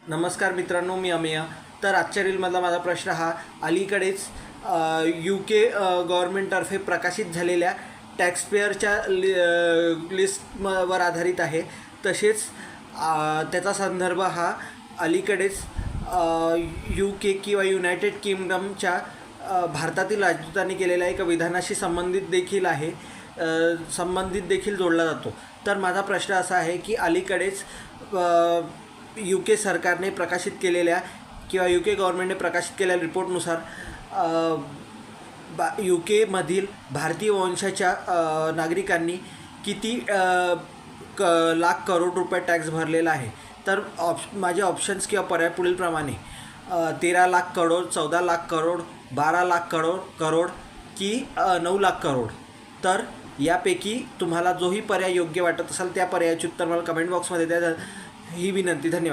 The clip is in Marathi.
नमस्कार मित्रांनो, मी अमेय. तर आजच्या रीलमधला माझा प्रश्न हा अलीकडेच UK गव्हर्नमेंटतर्फे प्रकाशित झालेल्या टॅक्सपेअरच्या लिस्टवर आधारित आहे. तसेच त्याचा संदर्भ हा अलीकडेच UK किंवा युनायटेड किंगडमच्या भारतातील राजदूतांनी केलेल्या एका विधानाशी संबंधित देखील जोडला जातो. तर माझा प्रश्न असा आहे की अलीकडेच UK सरकारने प्रकाशित केलेल्या किंवा UK गव्हर्नमेंटने प्रकाशित केलेल्या रिपोर्टनुसार UKमधील भारतीय वंशाच्या नागरिकांनी किती लाख करोड रुपये टॅक्स भरलेला आहे. तर माझे ऑप्शन्स किंवा पर्याय पुढीलप्रमाणे 13 लाख करोड, 14 लाख करोड, 12 लाख करोड की 9 लाख करोड. तर यापैकी तुम्हाला जोही पर्याय योग्य वाटत असेल त्या पर्यायाचे उत्तर मला कमेंट बॉक्समध्ये द्या ही विनंती. धन्यवाद.